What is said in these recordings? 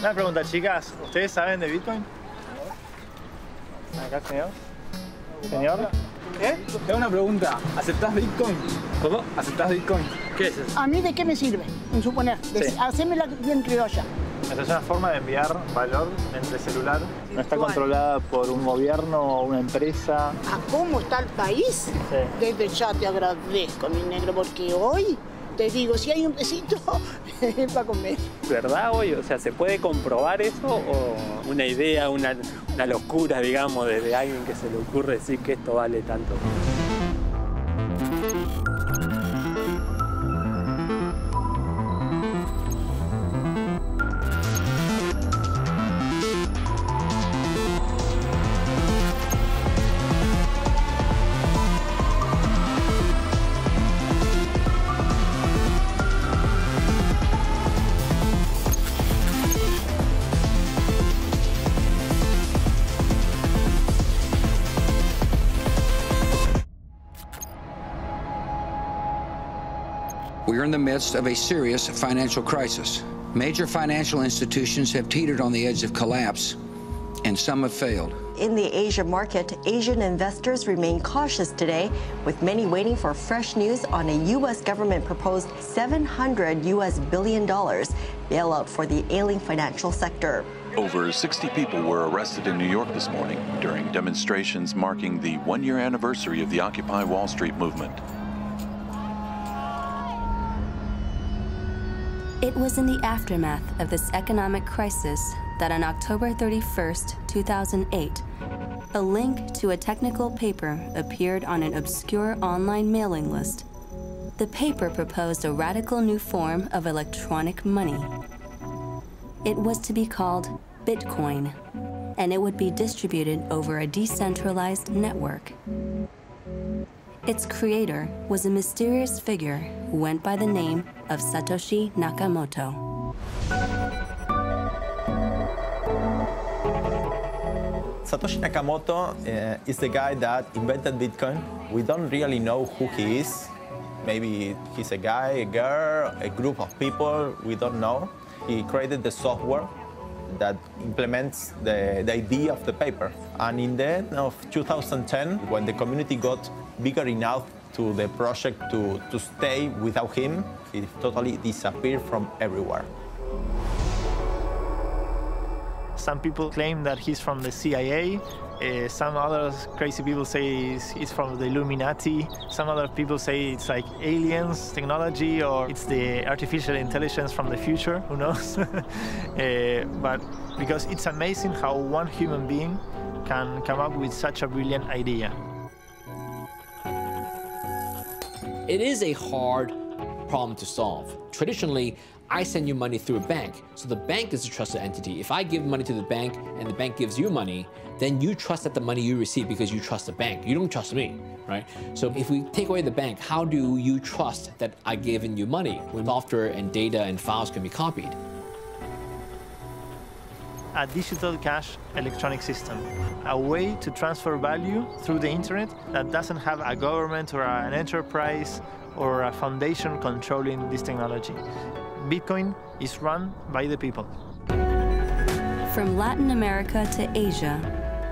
Una pregunta, chicas. ¿Ustedes saben de Bitcoin? Acá, señor. Señor. ¿Eh? Tengo una pregunta. ¿Aceptás Bitcoin? ¿Cómo? ¿Aceptás Bitcoin? ¿Qué es eso? ¿A mí de qué me sirve? En suponer, hacémela bien criolla. Esta es una forma de enviar valor entre celular. No está controlada por un gobierno o una empresa. ¿A cómo está el país? Sí. Desde ya te agradezco, mi negro, porque hoy te digo, si hay un besito, es para comer. ¿Verdad hoy? O sea, ¿se puede comprobar eso o una idea, una locura, digamos, desde alguien que se le ocurre decir que esto vale tanto? We are in the midst of a serious financial crisis. Major financial institutions have teetered on the edge of collapse, and some have failed. In the Asia market, Asian investors remain cautious today, with many waiting for fresh news on a U.S. government-proposed $700 billion bailout for the ailing financial sector. Over 60 people were arrested in New York this morning during demonstrations marking the one-year anniversary of the Occupy Wall Street movement. It was in the aftermath of this economic crisis that on October 31st, 2008, a link to a technical paper appeared on an obscure online mailing list. The paper proposed a radical new form of electronic money. It was to be called Bitcoin, and it would be distributed over a decentralized network. Its creator was a mysterious figure who went by the name of Satoshi Nakamoto. Satoshi Nakamoto is the guy that invented Bitcoin. We don't really know who he is. Maybe he's a guy, a girl, a group of people, we don't know. He created the software that implements the idea of the paper. And in the end of 2010, when the community got bigger enough to the project to stay without him, it totally disappeared from everywhere. Some people claim that he's from the CIA. Some other crazy people say he's from the Illuminati. Some other people say it's like aliens technology or it's the artificial intelligence from the future, who knows? But because it's amazing how one human being can come up with such a brilliant idea. It is a hard problem to solve. Traditionally, I send you money through a bank, so the bank is a trusted entity. If I give money to the bank and the bank gives you money, then you trust that the money you receive because you trust the bank. You don't trust me, right? So if we take away the bank, how do you trust that I've given you money when software and data and files can be copied? A digital cash electronic system, a way to transfer value through the internet that doesn't have a government or an enterprise or a foundation controlling this technology. Bitcoin is run by the people. From Latin America to Asia,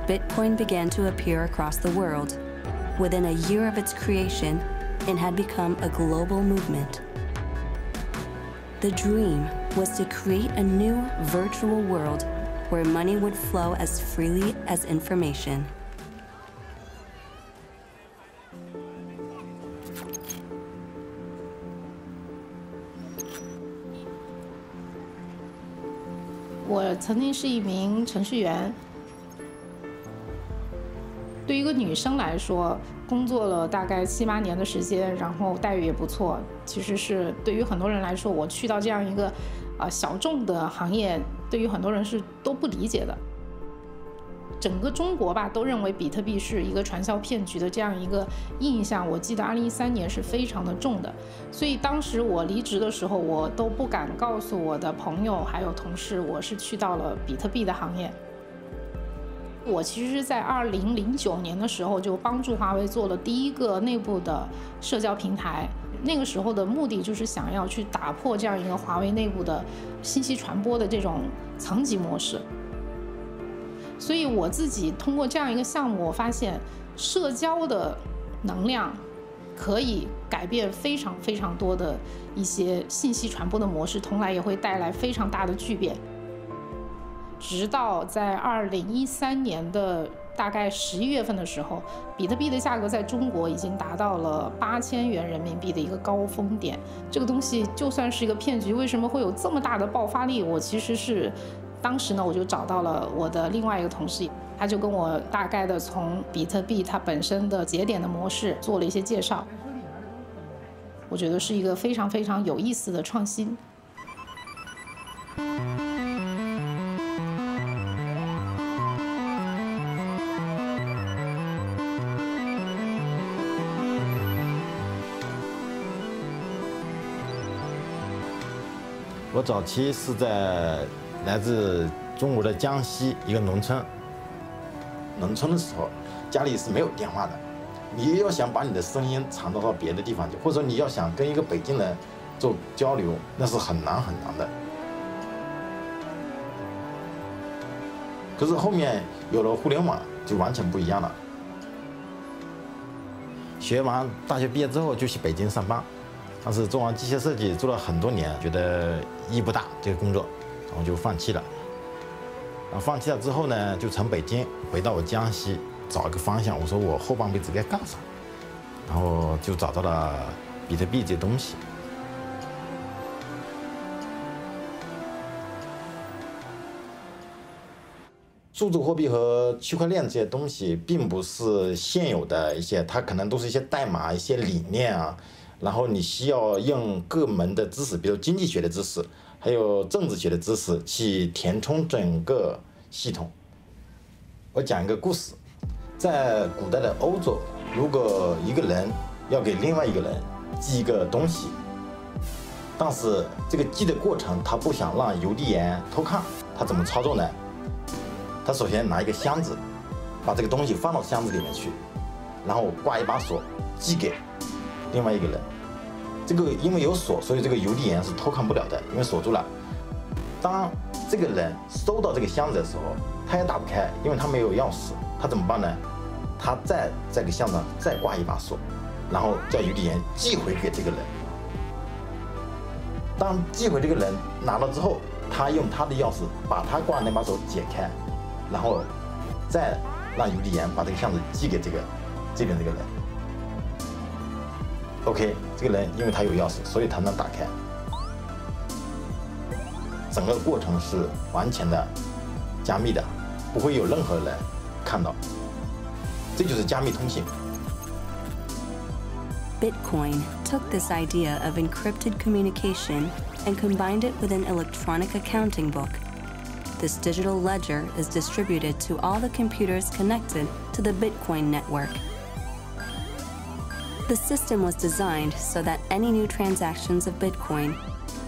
Bitcoin began to appear across the world. Within a year of its creation, it had become a global movement. The dream was to create a new virtual world where money would flow as freely as information. I 曾经是一名程序员。对于一个女生来说，工作了大概7、8年的时间，然后待遇也不错。其实是对于很多人来说，我去到这样一个小众的行业，对于很多人是都不理解的。整个中国吧，都认为比特币是一个传销骗局的这样一个印象。我记得2013年是非常的重的，所以当时我离职的时候，我都不敢告诉我的朋友还有同事，我是去到了比特币的行业。我其实是在2009年的时候就帮助华为做了第一个内部的社交平台。那个时候的目的就是想要去打破这样一个华为内部的信息传播的这种层级模式。所以我自己通过这样一个项目，我发现社交的能量可以改变非常非常多的一些信息传播的模式，同来也会带来非常大的巨变。直到在2013年的大概11月份的时候，比特币的价格在中国已经达到了8000元人民币的一个高峰点。这个东西就算是一个骗局，为什么会有这么大的爆发力？我其实是当时呢，我就找到了我的另外一个同事，他就跟我大概的从比特币它本身的节点的模式做了一些介绍。我觉得是一个非常非常有意思的创新。我早期是在来自中国的江西一个农村。农村的时候，家里是没有电话的。你要想把你的声音传到别的地方去，或者说你要想跟一个北京人做交流，那是很难很难的。可是后面有了互联网，就完全不一样了。学完大学毕业之后就去北京上班。当时做完机械设计做了很多年，觉得意义不大这个工作，然后就放弃了。然后放弃了之后呢，就从北京回到我江西找一个方向。我说我后半辈子该干啥？然后就找到了比特币这东西。数字货币和区块链这些东西，并不是现有的一些，它可能都是一些代码、一些理念啊。然后你需要用各门的知识，比如经济学的知识，还有政治学的知识，去填充整个系统。我讲一个故事，在古代的欧洲，如果一个人要给另外一个人寄一个东西，但是这个寄的过程他不想让邮递员偷看，他怎么操作呢？他首先拿一个箱子，把这个东西放到箱子里面去，然后挂一把锁，寄给另外一个人。这个因为有锁，所以这个邮递员是偷看不了的，因为锁住了。当这个人收到这个箱子的时候，他也打不开，因为他没有钥匙。他怎么办呢？他在这个箱子上再挂一把锁，然后叫邮递员寄回给这个人。当寄回这个人拿了之后，他用他的钥匙把他挂的那把锁解开，然后再让邮递员把这个箱子寄给这边这个人。OK， 这个人因为他有钥匙，所以他能打开。整个过程是完全的加密的，不会有任何人看到。这就是加密通信。Bitcoin took this idea of encrypted communication and combined it with an electronic accounting book. This digital ledger is distributed to all the computers connected to the Bitcoin network. The system was designed so that any new transactions of Bitcoin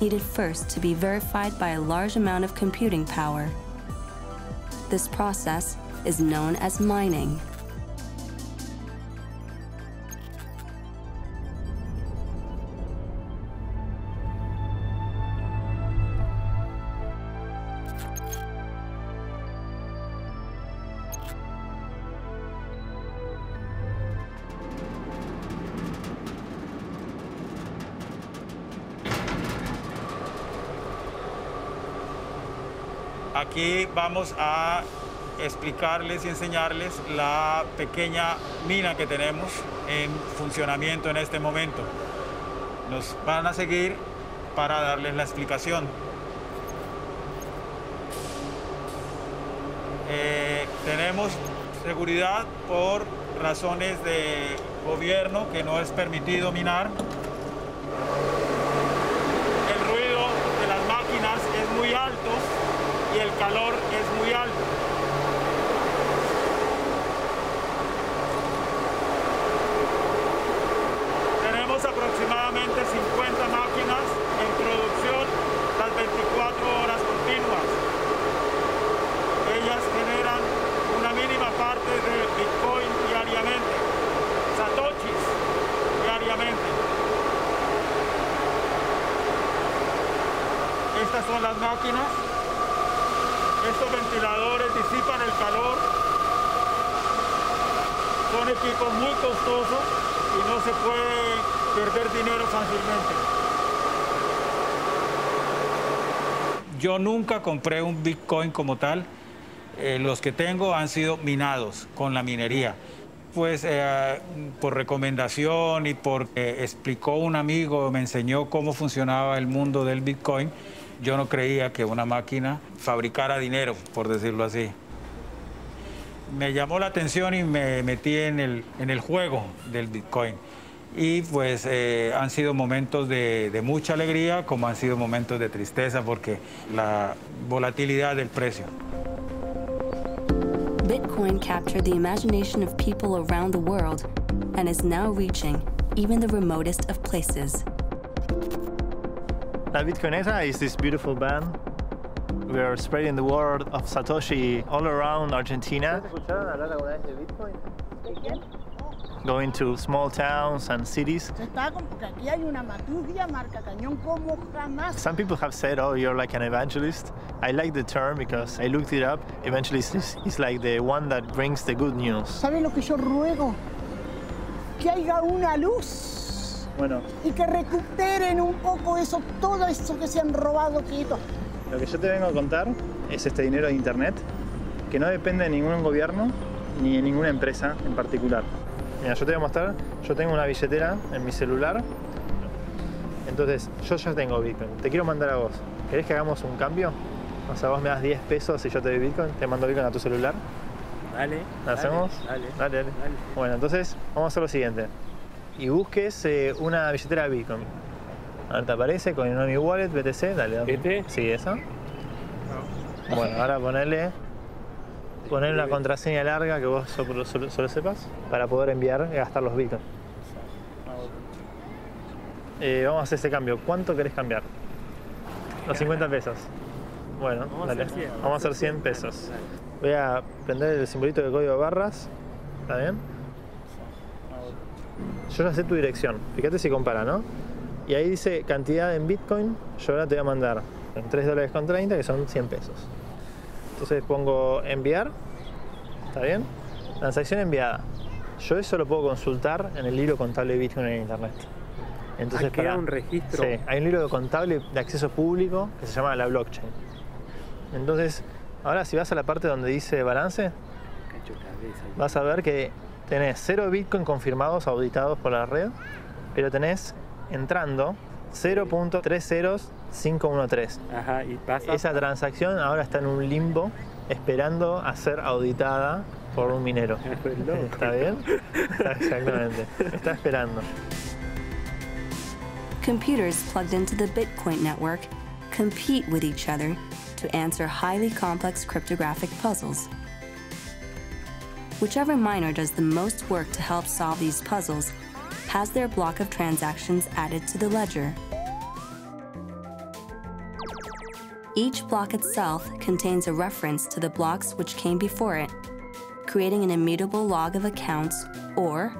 needed first to be verified by a large amount of computing power. This process is known as mining. Aquí vamos a explicarles y enseñarles la pequeña mina que tenemos en funcionamiento en este momento. Nos van a seguir para darles la explicación. Tenemos seguridad por razones de gobierno que no es permitido minar. El ruido de las máquinas es muy alto y el calor es muy alto. Tenemos aproximadamente 50 máquinas en producción las 24 horas continuas. Ellas generan una mínima son las máquinas. Estos ventiladores disipan el calor. Son equipos muy costosos y no se puede perder dinero fácilmente. Yo nunca compré un Bitcoin como tal. Los que tengo han sido minados con la minería. Pues por recomendación y porque explicó un amigo, me enseñó cómo funcionaba el mundo del Bitcoin, yo no creía que una máquina fabricara dinero, por decirlo así. Me llamó la atención y me metí en el juego del Bitcoin. Y pues han sido momentos de mucha alegría, como han sido momentos de tristeza, porque la volatilidad del precio. Bitcoin captured the imagination of people around the world and is now reaching even the remotest of places. La Bitcoinera is this beautiful band. We are spreading the word of Satoshi all around Argentina. Going to small towns and cities. Some people have said, oh, you're like an evangelist. I like the term because I looked it up. Evangelist is like the one that brings the good news. ¿Sabe lo que yo ruego? Que haya una luz. Bueno. Y que recuperen un poco eso, todo eso que se han robado, quieto. Lo que yo te vengo a contar es este dinero de internet que no depende de ningún gobierno ni de ninguna empresa en particular. Mira, yo te voy a mostrar, yo tengo una billetera en mi celular, entonces yo ya tengo Bitcoin, te quiero mandar a vos. ¿Querés que hagamos un cambio? O sea, vos me das 10 pesos y yo te doy Bitcoin, te mando Bitcoin a tu celular. Dale. ¿Lo hacemos? Dale. Bueno, entonces vamos a hacer lo siguiente. Y busques una billetera de Bitcoin. A ver, te aparece con mi wallet, BTC, dale. ¿Este? Sí, eso. Bueno, ahora ponerle una contraseña larga que vos solo sepas para poder enviar y gastar los bitcoins. Vamos a hacer este cambio. ¿Cuánto querés cambiar? Los 50 pesos. Bueno, dale. Vamos a hacer 100 pesos. Voy a prender el simbolito de código de barras. ¿Está bien? Yo ya sé tu dirección. Fíjate si compara, ¿no? Y ahí dice cantidad en Bitcoin. Yo ahora te voy a mandar en $3.30, que son 100 pesos. Entonces pongo enviar, ¿está bien? Transacción enviada. Yo eso lo puedo consultar en el libro contable de Bitcoin en internet. Entonces queda un registro. Sí, hay un libro contable de acceso público que se llama la blockchain. Entonces, ahora si vas a la parte donde dice balance, vas a ver que tenés 0 Bitcoin confirmados, auditados por la red, pero tenés entrando 0.30513. Ajá, y pasa. Esa transacción ahora está en un limbo esperando a ser auditada por un minero. ¿Está bien? Exactamente. Está esperando. Computers plugged into the Bitcoin network compete with each other to answer highly complex cryptographic puzzles. Whichever miner does the most work to help solve these puzzles has their block of transactions added to the ledger. Each block itself contains a reference to the blocks which came before it, creating an immutable log of accounts, or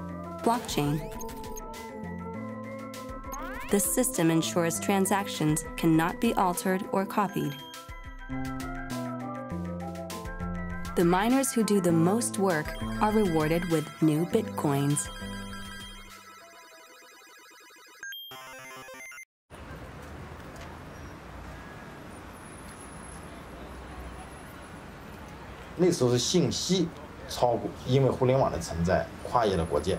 blockchain. This system ensures transactions cannot be altered or copied. The miners who do the most work are rewarded with new Bitcoins.那时候是信息超过，因为互联网的存在，跨越了国界，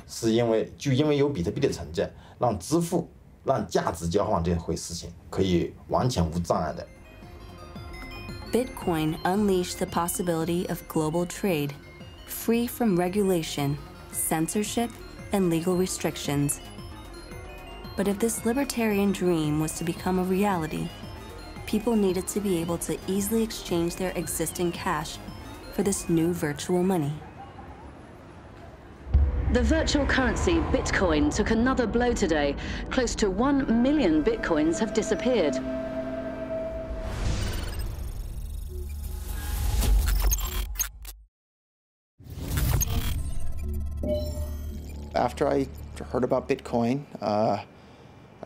是因为有比特币的存在，让支付、让价值交换这回事情可以完全无障碍的。Bitcoin unleashed the possibility of global trade, free from regulation, censorship, and legal restrictions. But if this libertarian dream was to become a reality, people needed to be able to easily exchange their existing cash for this new virtual money. The virtual currency Bitcoin took another blow today. Close to 1 million Bitcoins have disappeared. After I heard about Bitcoin,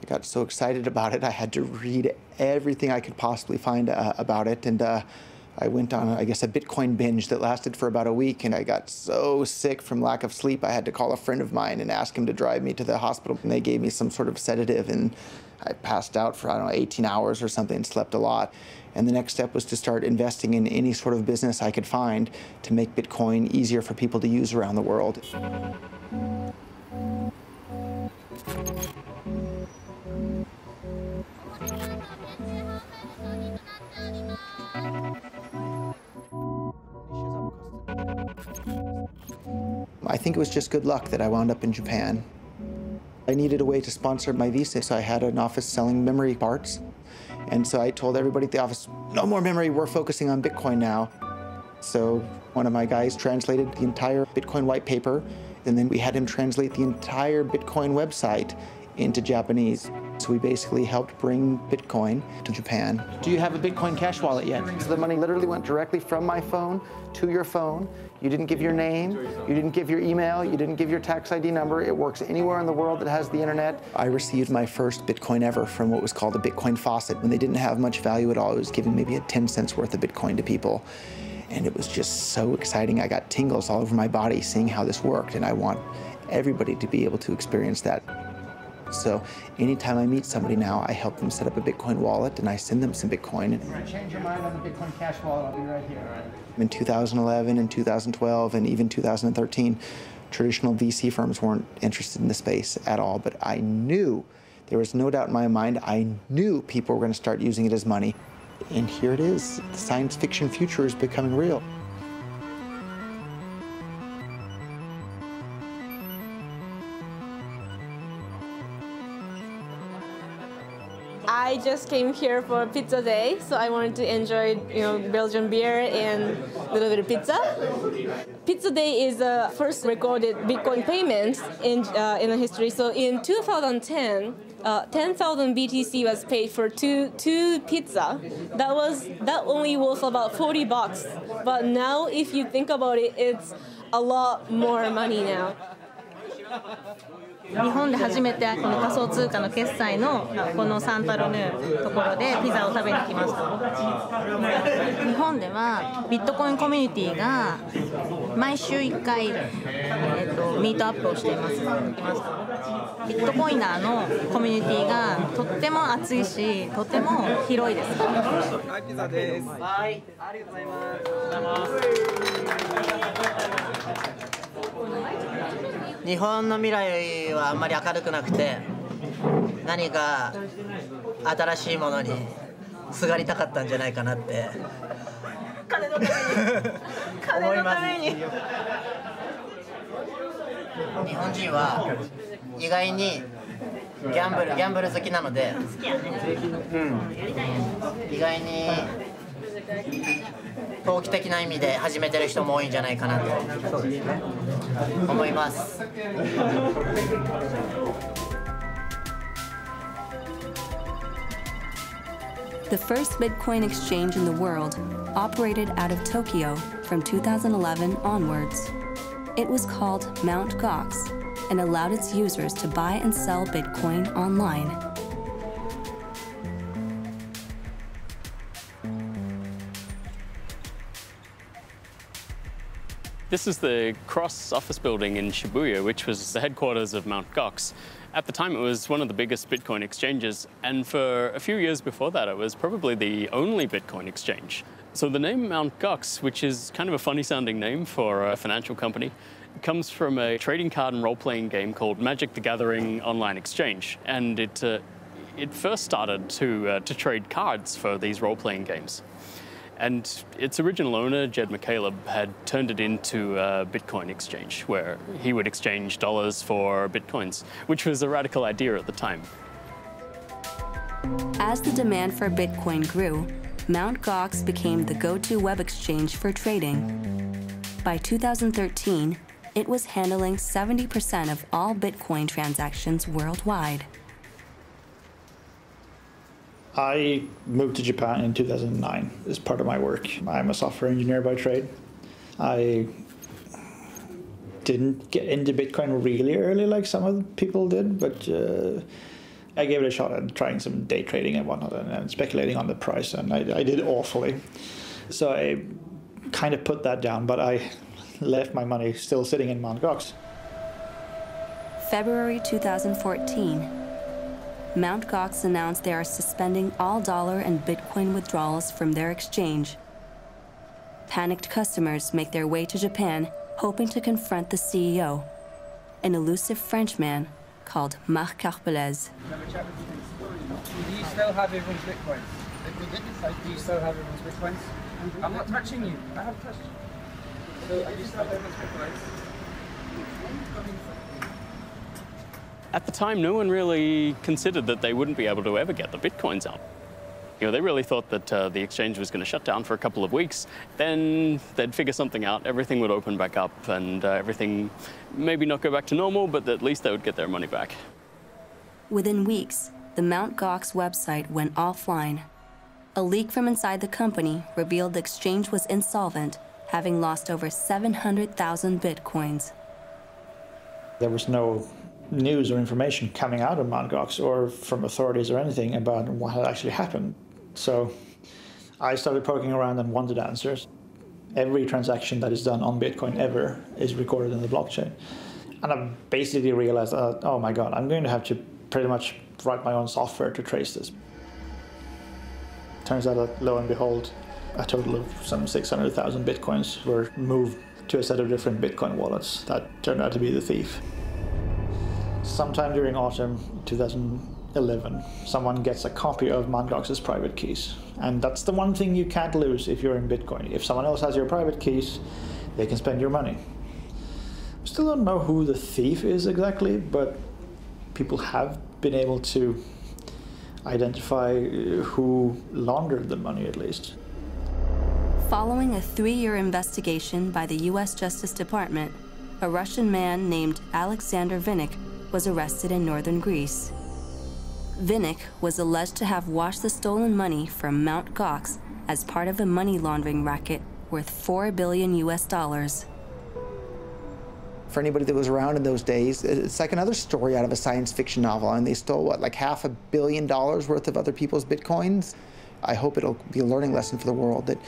I got so excited about it, I had to read everything I could possibly find about it. And I went on, I guess, a Bitcoin binge that lasted for about a week, and I got so sick from lack of sleep, I had to call a friend of mine and ask him to drive me to the hospital. And they gave me some sort of sedative, and I passed out for, I don't know, 18 hours or something, and slept a lot. And the next step was to start investing in any sort of business I could find to make Bitcoin easier for people to use around the world. I think it was just good luck that I wound up in Japan. I needed a way to sponsor my visa, so I had an office selling memory parts. And so I told everybody at the office, no more memory, we're focusing on Bitcoin now. So one of my guys translated the entire Bitcoin white paper, and then we had him translate the entire Bitcoin website into Japanese. So we basically helped bring Bitcoin to Japan. Do you have a Bitcoin Cash wallet yet? So the money literally went directly from my phone to your phone. You didn't give your name, you didn't give your email, you didn't give your tax ID number. It works anywhere in the world that has the internet. I received my first Bitcoin ever from what was called a Bitcoin faucet. When they didn't have much value at all, it was giving maybe a 10 cents worth of Bitcoin to people. And it was just so exciting. I got tingles all over my body seeing how this worked, and I want everybody to be able to experience that. So anytime I meet somebody now, I help them set up a Bitcoin wallet, and I send them some Bitcoin. You're going to change your mind on the Bitcoin Cash wallet. I'll be right here. In 2011 and 2012 and even 2013, traditional VC firms weren't interested in the space at all, but I knew, there was no doubt in my mind, I knew people were going to start using it as money. And here it is. The science fiction future is becoming real. I just came here for pizza day, so I wanted to enjoy, Belgian beer and a little bit of pizza. Pizza day is the first recorded Bitcoin payment in the history. So in 2010, 10,000 BTC was paid for two pizza. That only was about $40. But now, if you think about it, it's a lot more money now. 日本で初めてこの仮想通貨の決済のこのサンタロヌーところでピザを食べに来ました。日本ではビットコインコミュニティが毎週1回、ミートアップをしています。ビットコイナーのコミュニティがとっても熱いし、とても広いです。はい、ピザです。はい、ありがとうございます。日本の未来はあんまり明るくなくて、何か新しいものにすがりたかったんじゃないかなって金のために金のために日本人は意外にギャンブル好きなので、意外に投機的な意味で始めてる人も多いんじゃないかなと思います。The first Bitcoin exchange in the world operated out of Tokyo from 2011 onwards. It was called Mt. Gox and allowed its users to buy and sell Bitcoin online. This is the Cross office building in Shibuya, which was the headquarters of Mt. Gox. At the time, it was one of the biggest Bitcoin exchanges, and for a few years before that, it was probably the only Bitcoin exchange. So the name Mt. Gox, which is kind of a funny-sounding name for a financial company, comes from a trading card and role-playing game called Magic the Gathering Online Exchange, and it first started to trade cards for these role-playing games. And its original owner, Jed McCaleb, had turned it into a Bitcoin exchange, where he would exchange dollars for Bitcoins, which was a radical idea at the time. As the demand for Bitcoin grew, Mt. Gox became the go-to web exchange for trading. By 2013, it was handling 70% of all Bitcoin transactions worldwide. I moved to Japan in 2009 as part of my work. I'm a software engineer by trade. I didn't get into Bitcoin really early like some other people did, but I gave it a shot at trying some day trading and whatnot and speculating on the price, and I did awfully. So I kind of put that down, but I left my money still sitting in Mt. Gox. February 2014. Mt. Gox announced they are suspending all dollar and Bitcoin withdrawals from their exchange. Panicked customers make their way to Japan, hoping to confront the CEO, an elusive Frenchman called Marc Carpelez. Do you still have everyone's Bitcoins? Do you still have everyone's Bitcoins? I'm not touching you. I haven't touched you. So, do you still have everyone's Bitcoins? At the time, no one really considered that they wouldn't be able to ever get the Bitcoins out. You know, they really thought that the exchange was going to shut down for a couple of weeks. Then they'd figure something out, everything would open back up, and everything maybe not go back to normal, but at least they would get their money back. Within weeks, the Mt. Gox website went offline. A leak from inside the company revealed the exchange was insolvent, having lost over 700,000 Bitcoins. There was no news or information coming out of Mt. Gox or from authorities or anything about what had actually happened. So I started poking around and wanted answers. Every transaction that is done on Bitcoin ever is recorded in the blockchain. And I basically realized, oh my God, I'm going to have to pretty much write my own software to trace this. Turns out that, lo and behold, a total of some 600,000 Bitcoins were moved to a set of different Bitcoin wallets that turned out to be the thief. Sometime during autumn 2011, someone gets a copy of Mt. Gox's private keys. And that's the one thing you can't lose if you're in Bitcoin. If someone else has your private keys, they can spend your money. Still don't know who the thief is exactly, but people have been able to identify who laundered the money at least. Following a 3-year investigation by the U.S. Justice Department, a Russian man named Alexander Vinnik was arrested in northern Greece. Vinnik was alleged to have washed the stolen money from Mt. Gox as part of a money laundering racket worth $4 billion US. For anybody that was around in those days, it's like another story out of a science fiction novel, and they stole, what, like $500 million worth of other people's Bitcoins? I hope it'll be a learning lesson for the world that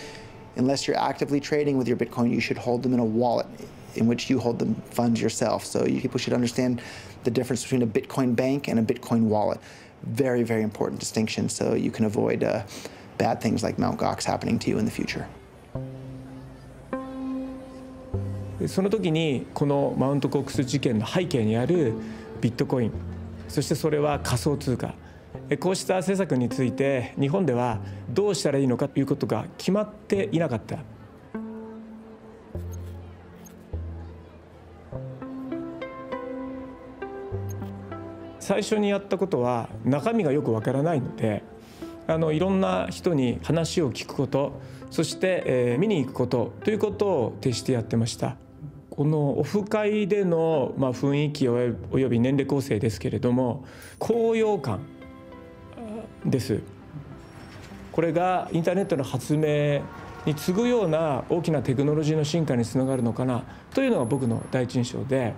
unless you're actively trading with your Bitcoin, you should hold them in a wallet in which you hold the funds yourself. So people should understand the difference between a Bitcoin bank and a Bitcoin wallet. Very, very important distinction, so you can avoid bad things like Mt. Gox happening to you in the future. その時にこのマウントコックス事件の背景にあるビットコイン、そしてそれは仮想通貨、こうした政策について日本ではどうしたらいいのかということが決まっていなかった。最初にやったことは中身がよくわからないので、いろんな人に話を聞くこと、そして、見に行くことということを徹してやってました。このオフ会での、雰囲気および年齢構成ですけれども、高揚感です。これがインターネットの発明に次ぐような大きなテクノロジーの進化につながるのかなというのが僕の第一印象で、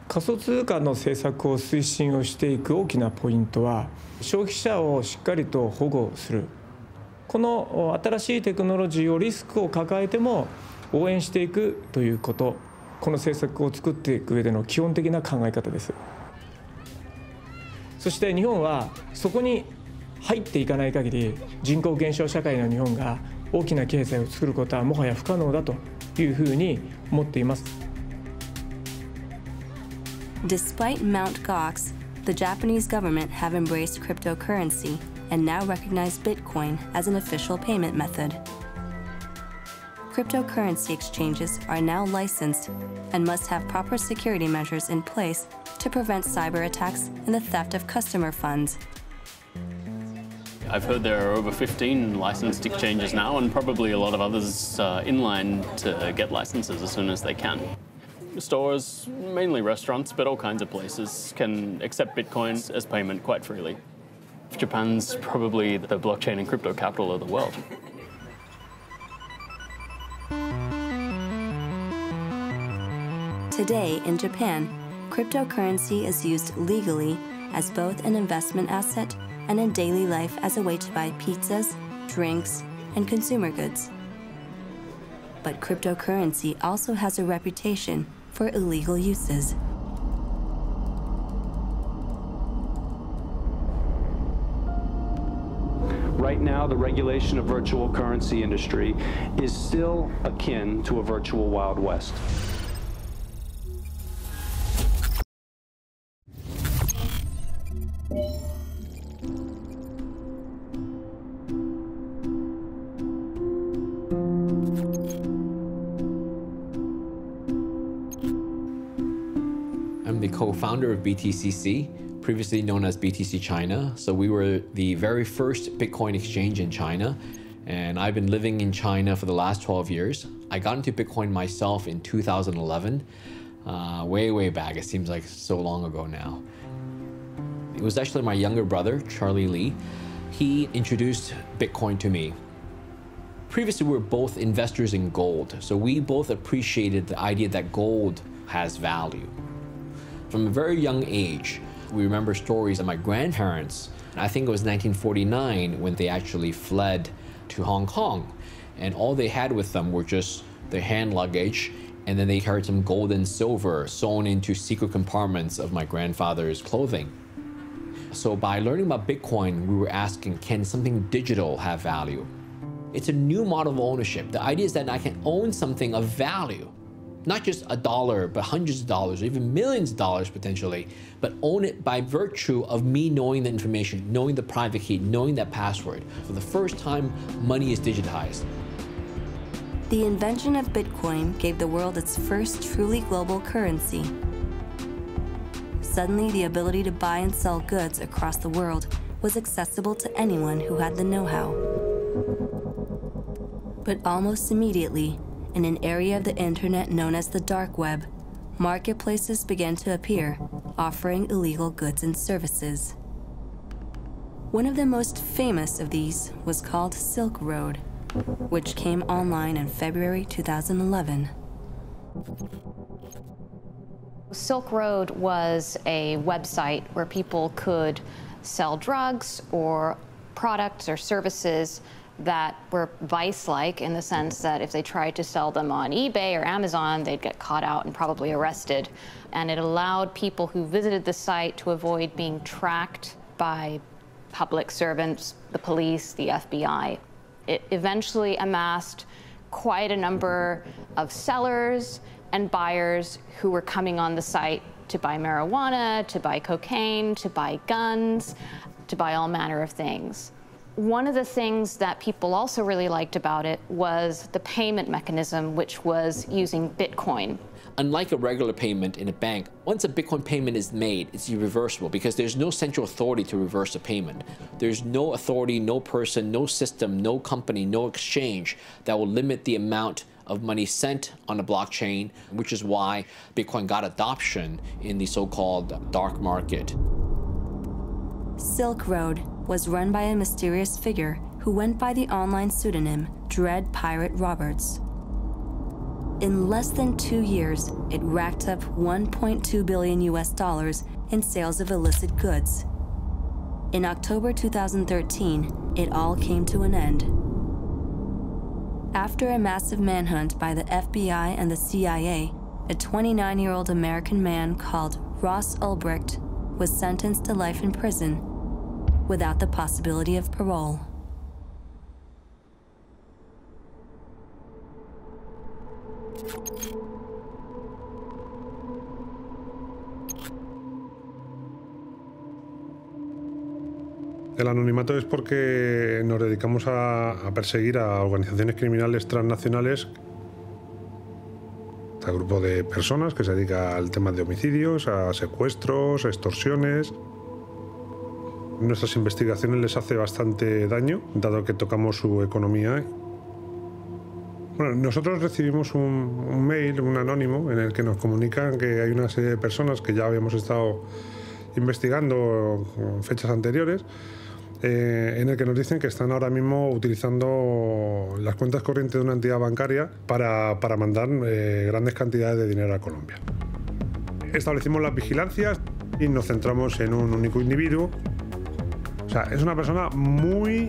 仮想通貨の政策を推進をしていく大きなポイントは消費者をしっかりと保護する。この新しいテクノロジーをリスクを抱えても応援していくということ、この政策を作っていく上での基本的な考え方です。そして日本はそこに入っていかない限り、人口減少社会の日本が大きな経済を作ることはもはや不可能だというふうに思っています。Despite Mt. Gox, the Japanese government have embraced cryptocurrency and now recognize Bitcoin as an official payment method. Cryptocurrency exchanges are now licensed and must have proper security measures in place to prevent cyber attacks and the theft of customer funds. I've heard there are over 15 licensed exchanges now, and probably a lot of others in line to get licenses as soon as they can. Stores, mainly restaurants, but all kinds of places can accept Bitcoin as payment quite freely. Japan's probably the blockchain and crypto capital of the world. Today in Japan, cryptocurrency is used legally as both an investment asset and in daily life as a way to buy pizzas, drinks, and consumer goods. But cryptocurrency also has a reputation for illegal uses. Right now, the regulation of virtual currency industry is still akin to a virtual Wild West. I'm the co-founder of BTCC, previously known as BTC China. So we were the very first Bitcoin exchange in China, and I've been living in China for the last 12 years. I got into Bitcoin myself in 2011, way back. It seems like so long ago now. It was actually my younger brother, Charlie Lee. He introduced Bitcoin to me. Previously, we were both investors in gold, so we both appreciated the idea that gold has value. From a very young age, we remember stories of my grandparents. I think it was 1949 when they actually fled to Hong Kong, and all they had with them were just their hand luggage, and then they carried some gold and silver sewn into secret compartments of my grandfather's clothing. So by learning about Bitcoin, we were asking, can something digital have value? It's a new model of ownership. The idea is that I can own something of value. Not just $1, but hundreds of dollars, or even millions of dollars potentially, but own it by virtue of me knowing the information, knowing the private key, knowing that password. For the first time, money is digitized. The invention of Bitcoin gave the world its first truly global currency. Suddenly, the ability to buy and sell goods across the world was accessible to anyone who had the know-how. But almost immediately, in an area of the internet known as the dark web, marketplaces began to appear, offering illegal goods and services. One of the most famous of these was called Silk Road, which came online in February 2011. Silk Road was a website where people could sell drugs or products or services that were vice-like in the sense that if they tried to sell them on eBay or Amazon, they'd get caught out and probably arrested. And it allowed people who visited the site to avoid being tracked by public servants, the police, the FBI. It eventually amassed quite a number of sellers and buyers who were coming on the site to buy marijuana, to buy cocaine, to buy guns, to buy all manner of things. One of the things that people also really liked about it was the payment mechanism, which was using Bitcoin. Unlike a regular payment in a bank, once a Bitcoin payment is made, it's irreversible because there's no central authority to reverse a payment. There's no authority, no person, no system, no company, no exchange that will limit the amount of money sent on a blockchain, which is why Bitcoin got adoption in the so-called dark market. Silk Road was run by a mysterious figure who went by the online pseudonym Dread Pirate Roberts. In less than 2 years, it racked up $1.2 billion in sales of illicit goods. In October 2013, it all came to an end. After a massive manhunt by the FBI and the CIA, a 29-year-old American man called Ross Ulbricht was sentenced to life in prison without the possibility of parole. El anonimato es porque nos dedicamos a perseguir a organizaciones criminales transnacionales, a grupo de personas que se dedica al tema de homicidios, a secuestros, a extorsiones. Nuestras investigaciones les hace bastante daño, dado que tocamos su economía. Bueno, nosotros recibimos un mail, un anónimo, en el que nos comunican que hay una serie de personas que ya habíamos estado investigando con fechas anteriores, en el que nos dicen que están ahora mismo utilizando las cuentas corrientes de una entidad bancaria para mandar grandes cantidades de dinero a Colombia. Establecimos las vigilancias y nos centramos en un único individuo. O sea, es una persona muy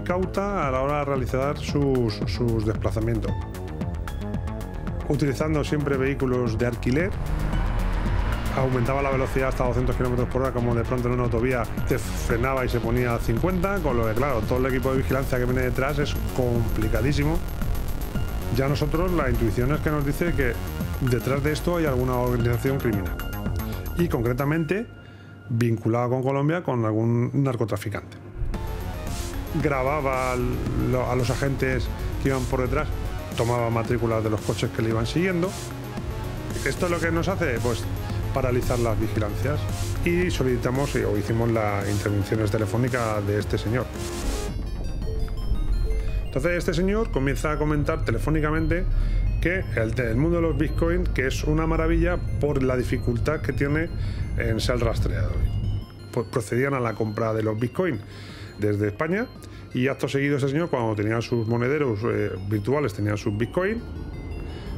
cauta a la hora de realizar sus desplazamientos. Utilizando siempre vehículos de alquiler. Aumentaba la velocidad hasta 200 km/h, como de pronto en una autovía te frenaba y se ponía a 50, con lo que, claro, todo el equipo de vigilancia que viene detrás es complicadísimo. Ya nosotros, la intuición es que nos dice que detrás de esto hay alguna organización criminal. Y concretamente, vinculada con Colombia, con algún narcotraficante. Grababa a los agentes que iban por detrás, tomaba matrículas de los coches que le iban siguiendo. ¿Esto es lo que nos hace? Pues paralizar las vigilancias, y solicitamos o hicimos las intervenciones telefónicas de este señor. Entonces este señor comienza a comentar telefónicamente que el mundo de los bitcoins, que es una maravilla por la dificultad que tiene en ser rastreado. Pues procedían a la compra de los bitcoins desde España, y acto seguido ese señor, cuando tenía sus monederos virtuales, tenía sus bitcoins,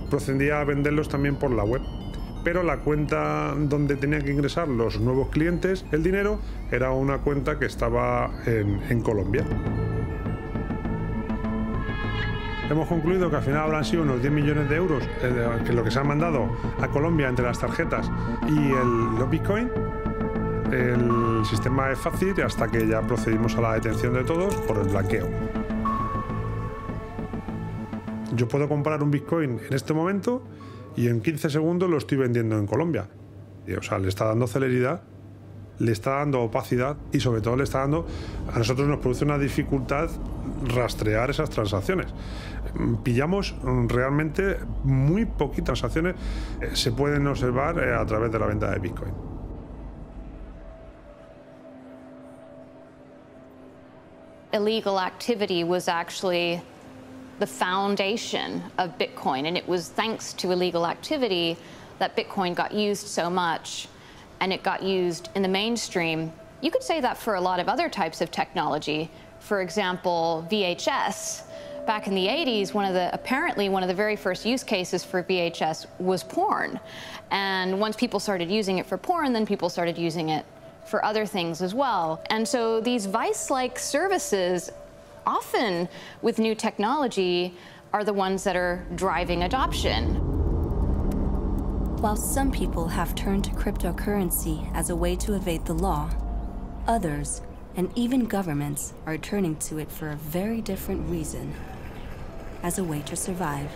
procedía a venderlos también por la web. Pero la cuenta donde tenían que ingresar los nuevos clientes el dinero era una cuenta que estaba en Colombia. Hemos concluido que al final habrán sido unos 10 millones de euros, que es lo que se han mandado a Colombia entre las tarjetas y los bitcoins. El sistema es fácil, hasta que ya procedimos a la detención de todos por el blanqueo. Yo puedo comprar un bitcoin en este momento y en 15 segundos lo estoy vendiendo en Colombia. O sea, le está dando celeridad, le está dando opacidad, y sobre todo le está dando... A nosotros nos produce una dificultad rastrear esas transacciones. Pillamos realmente muy poquitas transacciones, se pueden observar a través de la venta de Bitcoin. Illegal activity was actually the foundation of Bitcoin, and it was thanks to illegal activity that Bitcoin got used so much, and it got used in the mainstream. You could say that for a lot of other types of technology. For example, VHS. Back in the 80s, apparently one of the very first use cases for VHS was porn. And once people started using it for porn, then people started using it for other things as well. And so these vice-like services, often with new technology, are the ones that are driving adoption. While some people have turned to cryptocurrency as a way to evade the law, others, and even governments, are turning to it for a very different reason, as a way to survive.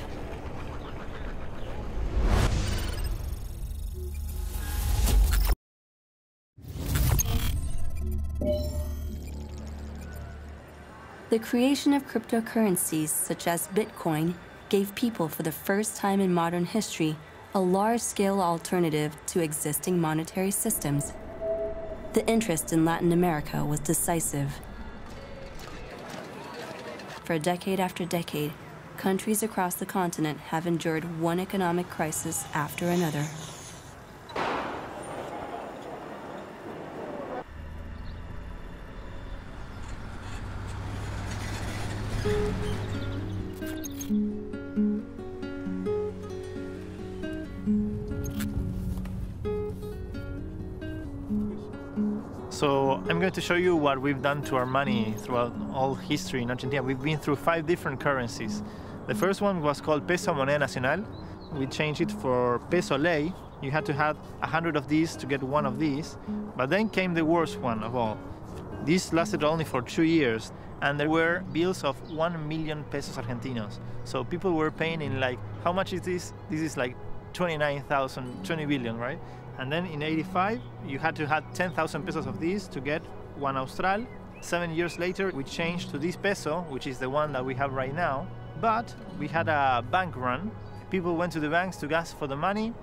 The creation of cryptocurrencies such as Bitcoin gave people, for the first time in modern history, a large-scale alternative to existing monetary systems. The interest in Latin America was decisive. For decade after decade, countries across the continent have endured one economic crisis after another. So I'm going to show you what we've done to our money throughout all history in Argentina. We've been through 5 different currencies. The first one was called Peso Moneda Nacional. We changed it for Peso Ley. You had to have 100 of these to get one of these. But then came the worst one of all. This lasted only for 2 years, and there were bills of 1 million pesos argentinos. So people were paying in like, how much is this? This is like 29,000, 20 billion, right? And then in 85, you had to have 10,000 pesos of these to get 1 Austral. 7 years later, we changed to this peso, which is the one that we have right now. But we had a bank run. People went to the banks to ask for the money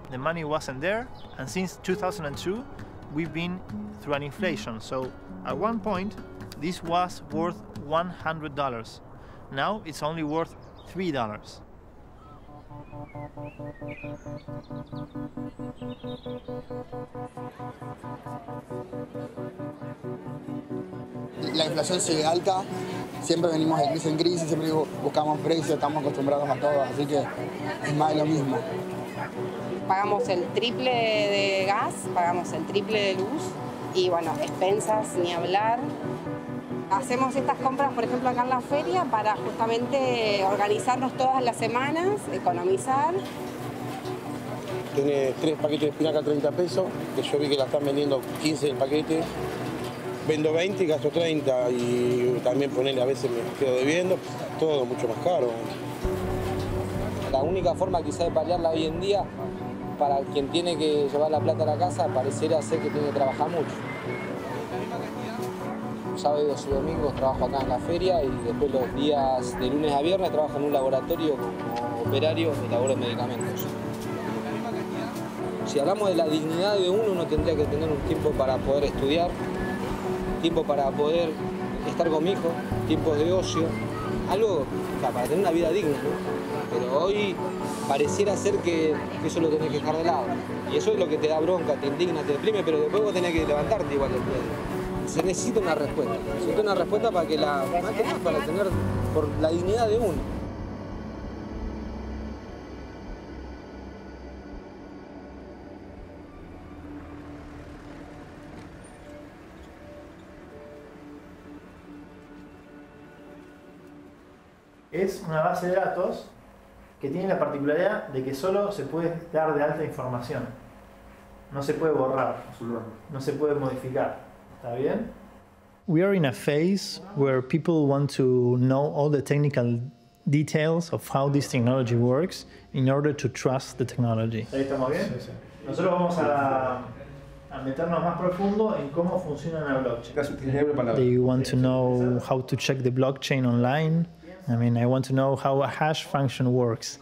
wasn't there. And since 2002, we've been through an inflation. So at one point, this was worth $100. Now it's only worth $3. La inflación sigue alta, siempre venimos de crisis en crisis, siempre buscamos precios, estamos acostumbrados a todo, así que es más de lo mismo. pagamos el triple de gas, pagamos el triple de luz y bueno, expensas ni hablar. Hacemos estas compras, por ejemplo, acá en la feria para justamente organizarnos todas las semanas, economizar. Tiene 3 paquetes de espinaca a 30 pesos, que yo vi que la están vendiendo 15 el paquete. Vendo 20 y gasto 30 y también ponerle a veces me quedo debiendo, todo mucho más caro. La única forma quizá de paliarla hoy en día, para quien tiene que llevar la plata a la casa, pareciera ser que tiene que trabajar mucho. Sábados y domingos trabajo acá en la feria y después los días de lunes a viernes trabajo en un laboratorio como operario de elaboro medicamentos. Si hablamos de la dignidad de uno tendría que tener un tiempo para poder estudiar, tiempo para poder estar con mi hijo, tiempos de ocio, algo para tener una vida digna, ¿no? Pero hoy pareciera ser que eso lo tenés que dejar de lado. Y eso es lo que te da bronca, te indigna, te deprime, pero después vos tenés que levantarte igual después. Se necesita una respuesta. Se necesita una respuesta para que más que nada para tener por la dignidad de uno. Es una base de datos que tiene la particularidad de que solo se puede dar de alta información. No se puede borrar, no se puede modificar. ¿Está bien? We are in a phase where people want to know all the technical details of how this technology works in order to trust the technology. ¿Ahí estamos bien? Sí, sí. Nosotros vamos a meternos más profundo en cómo funciona una blockchain. They want to know how to check the blockchain online. I mean, I want to know how a hash function works.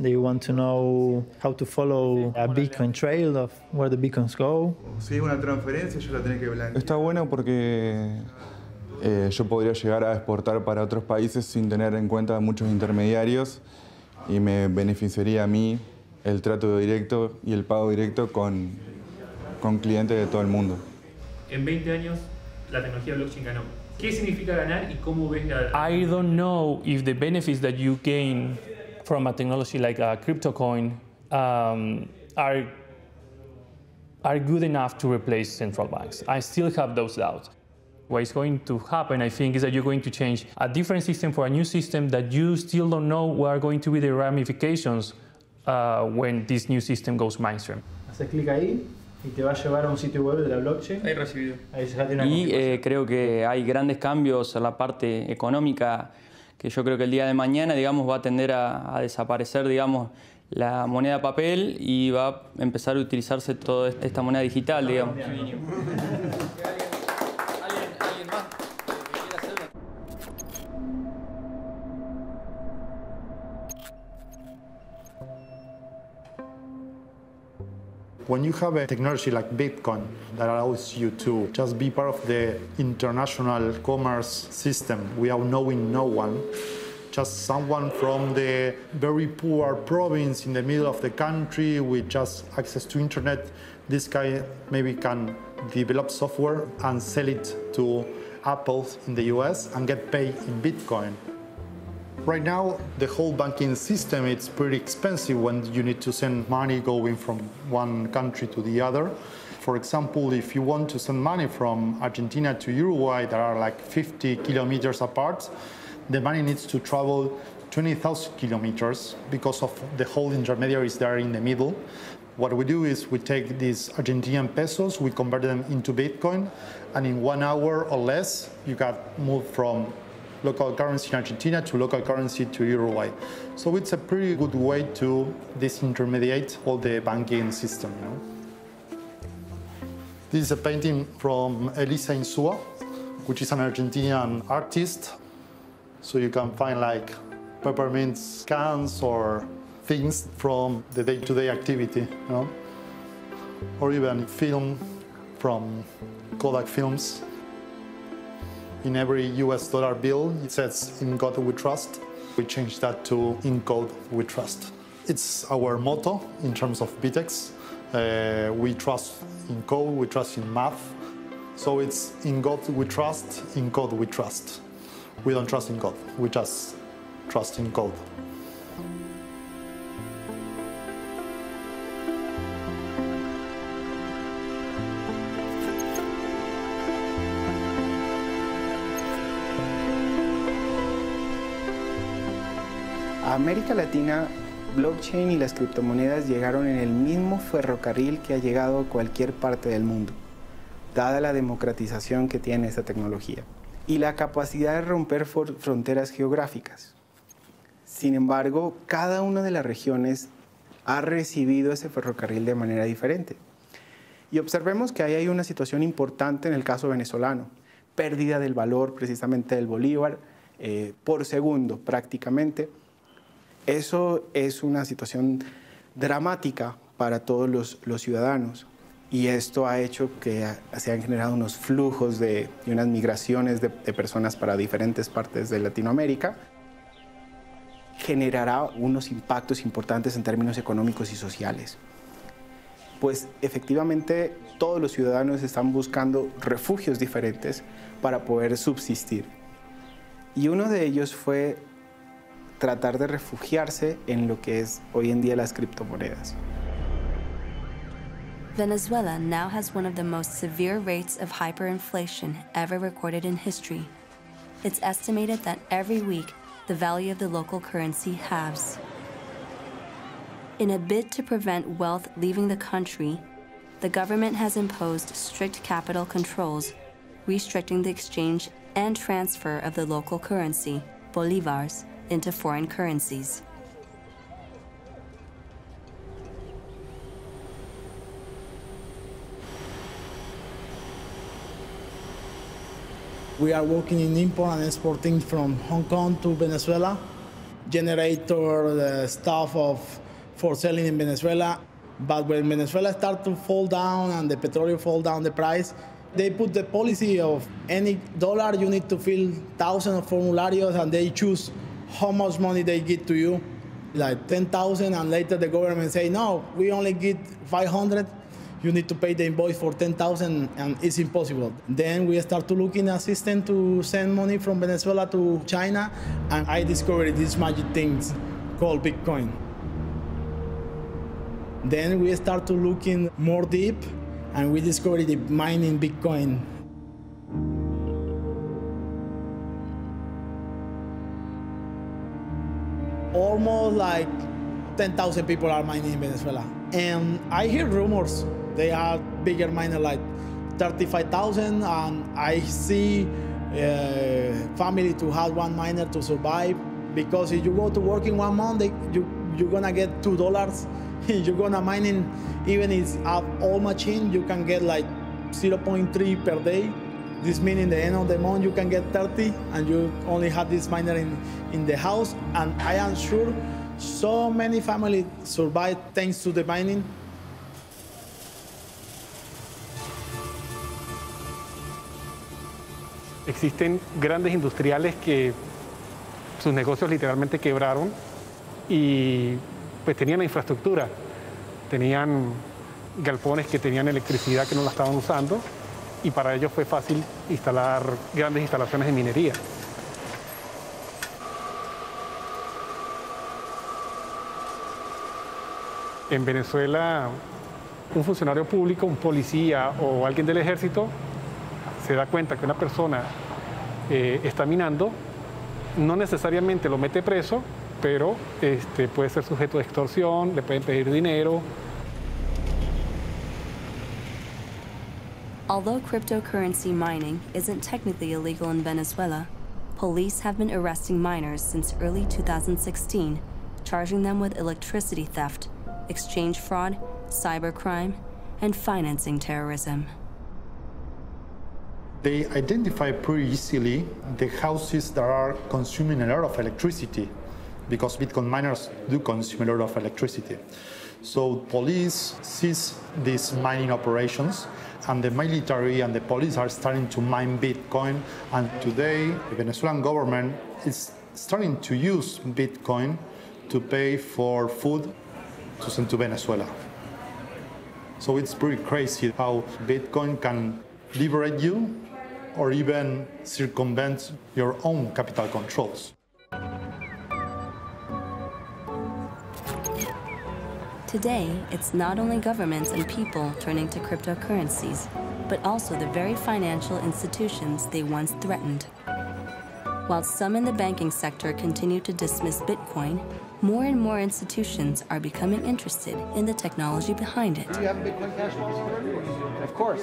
They want to know how to follow a Bitcoin trail of where the Bitcoins go. Si es una transferencia, yo la tengo que blanquear. Está bueno porque yo podría llegar a exportar para otros países sin tener en cuenta muchos intermediarios y me beneficiaría a mí el trato directo y el pago directo con clientes de todo el mundo. En 20 años, la tecnología blockchain ganó. ¿Qué significa ganar y cómo ves la... I don't know if the benefits that you gain from a technology like a crypto coin are good enough to replace central banks. I still have those doubts. What is going to happen, I think, is that you're going to change a different system for a new system that you still don't know what are going to be the ramifications when this new system goes mainstream. Haces clic ahí y te va a llevar a un sitio web de la blockchain. Ahí recibido. Ahí ya tiene una y creo que hay grandes cambios en la parte económica que yo creo que el día de mañana, digamos, va a tender a desaparecer, digamos, la moneda papel y va a empezar a utilizarse toda esta moneda digital, digamos. When you have a technology like Bitcoin that allows you to just be part of the international commerce system without knowing no one, just someone from the very poor province in the middle of the country with just access to internet, this guy maybe can develop software and sell it to Apple in the US and get paid in Bitcoin. Right now, the whole banking system, it's pretty expensive when you need to send money going from one country to the other. For example, if you want to send money from Argentina to Uruguay that are like 50 kilometers apart, the money needs to travel 20,000 kilometers because of the whole intermediaries that are in the middle. What we do is we take these Argentinian pesos, we convert them into Bitcoin, and in 1 hour or less, you got moved from local currency in Argentina to local currency to Uruguay. So it's a pretty good way to disintermediate all the banking system. You know? This is a painting from Elisa Insua, which is an Argentinian artist. So you can find like peppermint cans or things from the day-to-day activity, you know? Or even film from Kodak films. In every US dollar bill, it says, "In God we trust." We changed that to "In God we trust." It's our motto in terms of BitX. We trust in code, we trust in math. So it's "In God we trust, in code we trust." We don't trust in God, we just trust in code. América Latina, blockchain y las criptomonedas llegaron en el mismo ferrocarril que ha llegado a cualquier parte del mundo, dada la democratización que tiene esta tecnología y la capacidad de romper fronteras geográficas. Sin embargo, cada una de las regiones ha recibido ese ferrocarril de manera diferente. Y observemos que ahí hay una situación importante en el caso venezolano, pérdida del valor precisamente del bolívar por segundo prácticamente. Eso es una situación dramática para todos los ciudadanos y esto ha hecho que se han generado unos flujos y unas migraciones de personas para diferentes partes de Latinoamérica. Generará unos impactos importantes en términos económicos y sociales. Pues efectivamente todos los ciudadanos están buscando refugios diferentes para poder subsistir. Y uno de ellos fue tratar de refugiarse en lo que es hoy en día las criptomonedas. Venezuela now has one of the most severe rates of hyperinflation ever recorded in history. It's estimated that every week the value of the local currency halves. In a bid to prevent wealth leaving the country, the government has imposed strict capital controls, restricting the exchange and transfer of the local currency, bolivars, into foreign currencies. We are working in import and exporting from Hong Kong to Venezuela, generator stuff for selling in Venezuela. But when Venezuela start to fall down and the petroleum fall down the price, they put the policy of any dollar you need to fill thousands of formularios and they choose how much money they give to you, like 10,000, and later the government say, no, we only give 500. You need to pay the invoice for 10,000 and it's impossible. Then we start to look in a system to send money from Venezuela to China, and I discovered these magic things called Bitcoin. Then we start to look in more deep, and we discovered the mining Bitcoin. Almost like 10,000 people are mining in Venezuela. And I hear rumors, they are bigger miner like 35,000, and I see family to have one miner to survive, because if you go to work in 1 month, you're gonna get $2. You're gonna mine in, even if it's all machine, you can get like 0.3 per day. This means the end of the month you can get 30, and you only have this miner in the house. And I am sure so many families survive thanks to the mining. Existen grandes industriales que sus negocios literalmente quebraron y pues tenían la infraestructura, tenían galpones que tenían electricidad que no la estaban usando, y para ellos fue fácil instalar grandes instalaciones de minería. En Venezuela, un funcionario público, un policía o alguien del ejército se da cuenta que una persona está minando, no necesariamente lo mete preso, pero puede ser sujeto de extorsión, le pueden pedir dinero. Although cryptocurrency mining isn't technically illegal in Venezuela, police have been arresting miners since early 2016, charging them with electricity theft, exchange fraud, cybercrime, and financing terrorism. They identify pretty easily the houses that are consuming a lot of electricity, because Bitcoin miners do consume a lot of electricity. So police seize these mining operations, and the military and the police are starting to mine Bitcoin. And today, the Venezuelan government is starting to use Bitcoin to pay for food to send to Venezuela. So it's pretty crazy how Bitcoin can liberate you or even circumvent your own capital controls. Today, it's not only governments and people turning to cryptocurrencies, but also the very financial institutions they once threatened. While some in the banking sector continue to dismiss Bitcoin, more and more institutions are becoming interested in the technology behind it. Do you have a Bitcoin Cash wallet already? Of course.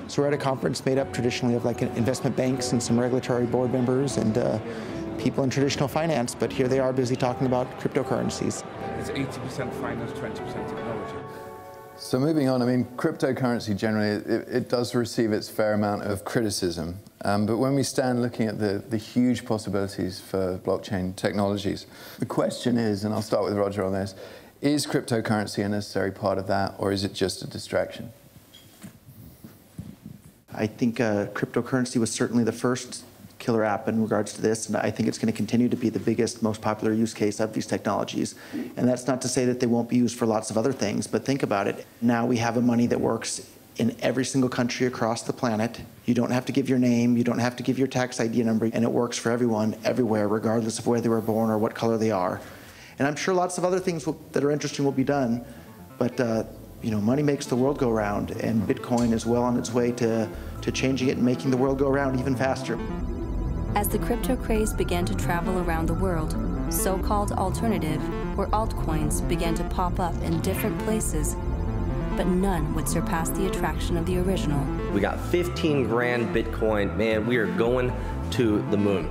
So we're at a conference made up traditionally of like investment banks and some regulatory board members and people in traditional finance, but here they are busy talking about cryptocurrencies. It's 80% finance, 20% technology. So moving on, I mean, cryptocurrency generally, it does receive its fair amount of criticism. But when we stand looking at the huge possibilities for blockchain technologies, the question is, and I'll start with Roger on this, is cryptocurrency a necessary part of that, or is it just a distraction? I think cryptocurrency was certainly the first killer app in regards to this, and I think it's going to continue to be the biggest, most popular use case of these technologies. And that's not to say that they won't be used for lots of other things, but think about it. Now we have a money that works in every single country across the planet. You don't have to give your name, you don't have to give your tax ID number, and it works for everyone, everywhere, regardless of where they were born or what color they are. And I'm sure lots of other things that are interesting will be done, but you know, money makes the world go round, and Bitcoin is well on its way to changing it and making the world go round even faster. As the crypto craze began to travel around the world, so-called alternative or altcoins began to pop up in different places, but none would surpass the attraction of the original. We got 15 grand Bitcoin. Man, we are going to the moon.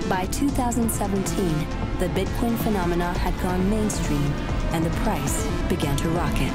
By 2017, the Bitcoin phenomena had gone mainstream and the price began to rocket.